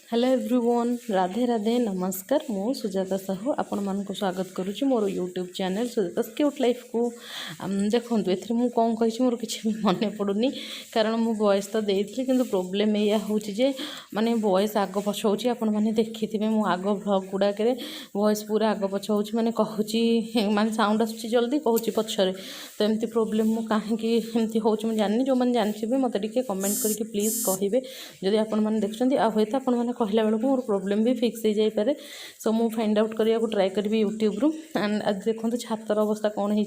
Hello everyone, Radhe Radhe नमस्कार। मु सुजाता साहू आपण मानक स्वागत करुच्ची मोर YouTube channel Sujata cute life को। देखो ए कौन कही मोर किसी भी मन पड़ूनी कारण मु वॉइस तो देती कि प्रोब्लेम या हूँ जे माने वॉइस आग पछ हो मैंने देखी थे मो आग भ्लग गुड़ाक वॉइस पूरा आग पछ हो माने कहूँ माने साउंड आसूँ जल्दी कहूँ पछरे तो एमती प्रोब्लेम मु कहीं एमती हो जानी जो मैंने जानते मत कमेंट करके प्लीज कहे जदि आपण मैंने देखते आ तो आपण मैंने कहला बेलू मोर प्रोब्लेम भी फिक्स हो जापे। सो मु फाइंड आउट करिया को ट्राए करी यूट्यूब रु। एंड आज देखो छातर अवस्था कौन है,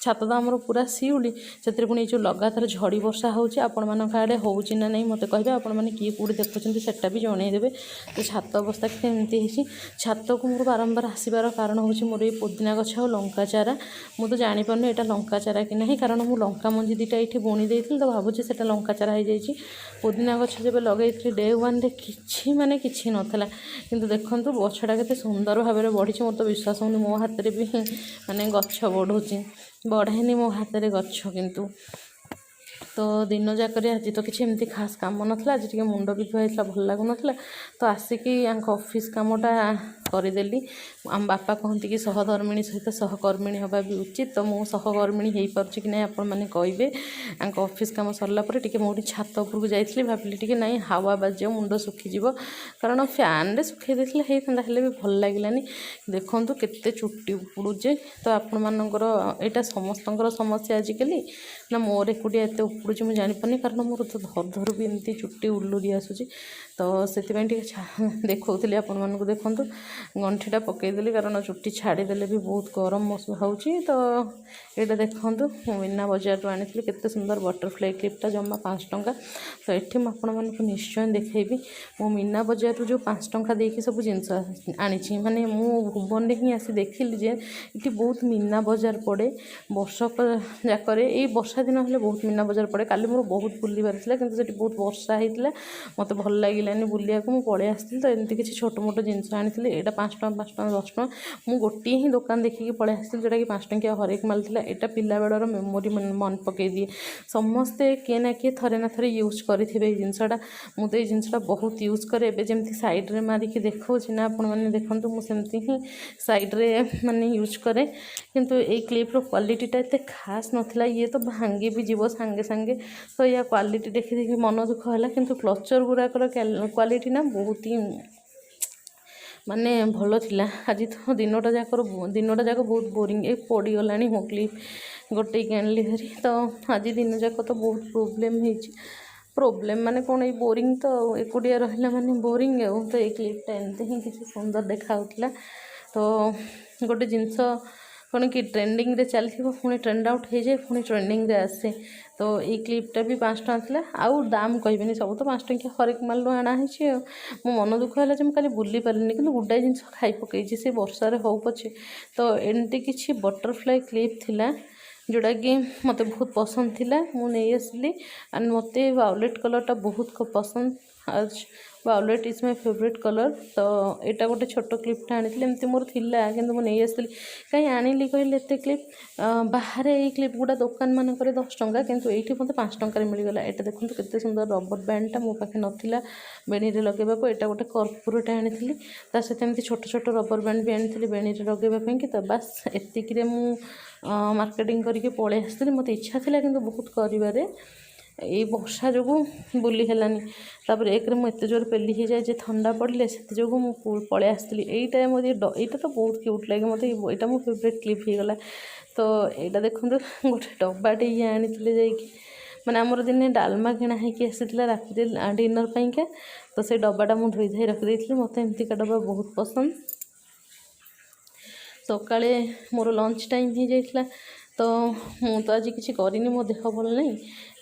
छात तो आमर पूरा सीउली से पुणी जो लगातार झड़ी वर्षा होची आपण मान आड़े होची ना नहीं मत कहे आपण मैंने किए कौटी देखुं सेटा भी जनईदेवे। तो छात अवस्था केमती छात को मोर बारंबार आसबार कारण हूँ मोर ये पुदीना गछ और लंका चारा मु तो जापर यहाँ लंका चारा कि ना कारण मुझे लंका मंजी दुटा ये बुणी देती तो भावुँ से लंका चारा हो जाए। पुदीना गछ जब लगे डे वन कि माने किसी नाला किंतु देखो गछटा के सुंदर भाव में बढ़ी। मोर तो विश्वास होनी मो हाथ में भी माने गछ बढ़ुची बढ़ेनि मो हाथ में गछ किंतु तो दिन जाक आज तो किसी एमती खास कम नाला आज टे मुंड भी धुआई भल लगुन तो आसिकी ऑफिस कामटा करदेली। आम बापा कहते कि सहधर्मिणी सहित सहकर्मिणी हवा भी उचित तो मु सहकर्मिणी हो पार्ची कि ना आपण मैंने कहे ऑफिस काम सरला टे मोटी छात उपरक जाइए भाविली टे ना हावा बाजो मुंड सुखीज कारण फैन रे सुखे देते हेल्ले भी भल लगे। देखो केते चुट्टी उपड़ुचे तो आपण मानकर यहाँ समस्त समस्या आजिकल ना मोर एकुटिया एत उपड़ुचे मुझे जानीपारे कारण मोर तो धर धर भी एमती चुट्टी उल्लूरी आसूँ तो से देखा आपण मानक देखूँ गंठीटा पकईदेली कारण चुट्टी छाड़ीदे भी बहुत गरम हो तो यहाँ देखूँ मीना बजार आनी केते सुंदर बटरफ्लाई क्लिपटा जमा 5 टंका। तो ये मुझे निश्चय देखी मो मीना बजार जो 5 टंका देकी सब जिनस आनी माने मु भुवन ही आसी देखिली जे ये बहुत मीना बजार पड़े वर्षक जाकर ये वर्षा दिन हेल्ले बहुत मीना बजार पड़े। काली मोर बहुत बुलबार था कि बहुत वर्षा होता मत भल लगे बुलिया को पलि आसती तो एमती किसी छोट मोट जिनस आनी यहाँ 5 टंका 5 टंका 10 टंका मुझे गोटे ही दुकान देखिए पलि आसती जोटा कि 5 टंकिया हरेक माल था। यहाँ पिला बेलर मेमोरी मन पकई दिए समस्ते किए ना किए थरे ना थरे यूज करेंगे जिनसटा मुझे ये जिनसटा बहुत यूज करे जमी सैड्रे मारिकी देखा ना आपण मैंने देखते मुझे ही सैड्रे माने यूज करे किंतु ये क्लिप्र क्वालिटीटा एत खास नाला ये तो भांगी भी जीव सांगे सांगे तो या क्वालिटी देखी देखी मन दुख है किंतु क्लचर गुड़ाकर क्वालिटी ना बहुत ही माने भल थिला। आज तो दिनटा जाक बहुत बोरिंग ए पड़गला मो क्लिप गोटे आनली धरी तो आज दिन जाक तो बहुत प्रोब्लेम माने कौन ये बोरिंग तो एकुटिया रहा माने बोरिंग तो ये क्लिपटा एमती ही किसी सुंदर देखा तो गोटे जिनस कौन कि ट्रेंडिंग रे चलती पुणी ट्रेंड आउट हो जाए पुणी ट्रेंडिंग रे आसे तो ये क्लिपटा भी 5 टंका था आउ दाम कहबेनि सब तो 5 टंकिया हरेक माल आना है मो मन दुख है मुझे कल बुली पारे कि गुडाए जिन खाई पकई से वर्षार हो पछे तो एमती किसी बटरफ्लाई क्लिप थिला जोड़ा कि मत बहुत पसंद थिला मुझे आसली एंड मत वायोलेट कलरटा बहुत पसंद आज violet is my favourite colour तो यहाँ गोटे छोट क्लिपटा आनी एमती मोर थिला कि मुझे आसली कहीं आनिली कहले एत क्लिप बाहर ये क्लिप गुड़ा दुकान मानक 10 टंका किंतु ये मत 5 टंकार मिलगला। यहाँ देखो केते सुंदर रबर बैंडटा मो पाखे नाला बेणी लगेवा को यहाँ गोटे कर्पूरटा आनी सहित एमती छोट छोट रबर बैंड भी आनी बेणी लगेवाई कि तो बास एतिक मार्केटिंग करके पलि आसती मत इच्छा था कि बहुत कर ये वर्षा जो बुली हेलानी तापर एक मुझे जोर पेली हो जाए ठंडा पड़े से जो पलि आसती यहीटा मुझे यहाँ तो बहुत क्यूट लगे मत यहाँ मो फेवरेट क्लिप हो गला। तो यहाँ देखो गोटे डब्बाटे ये आनी मैंने आमर दिने डालमा किणा होगी आसी राति डिनर पाइंका तो से डब्बाटा मुझे धोई धाई रखी मत एमतीका डब्बा बहुत पसंद। सकाଳେ मोर लंच टाइम हो जाइए तो मु तो आज किसी करनी मो देह भल नहीं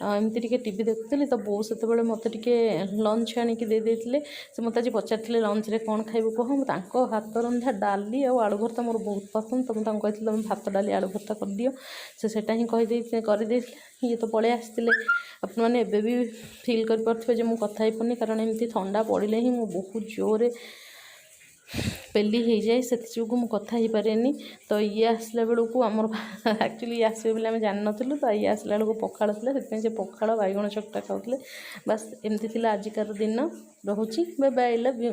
एमती टी टीवी देखुली तो बो से मत लंच आनिकी देते से मत आज पचारे लंच रे कौन खाइबू कह मुझे हाथ रंधा डाली और आलू भर्ता मोर बहुत पसंद तो मुझे कही तुम भात डाली आलू भर्ता कर दियो से ही करदे ये तो पलि आसते आप मैंने भी फिल कर मुझे कथा पारे कारण एमती ठंडा पड़े ही मुझे बहुत जोरे पेली हो जाए से मुझे कथा ही पारे तो ये आसला बेलू आमर एक्चुअली ये आसबे बोली आम जान नु तो ये आसला बेलू पखाड़ था से पखाड़ बैगण चकटा खाऊे बस एमती आजिकार दिन रोचे बाय बाय लव यू।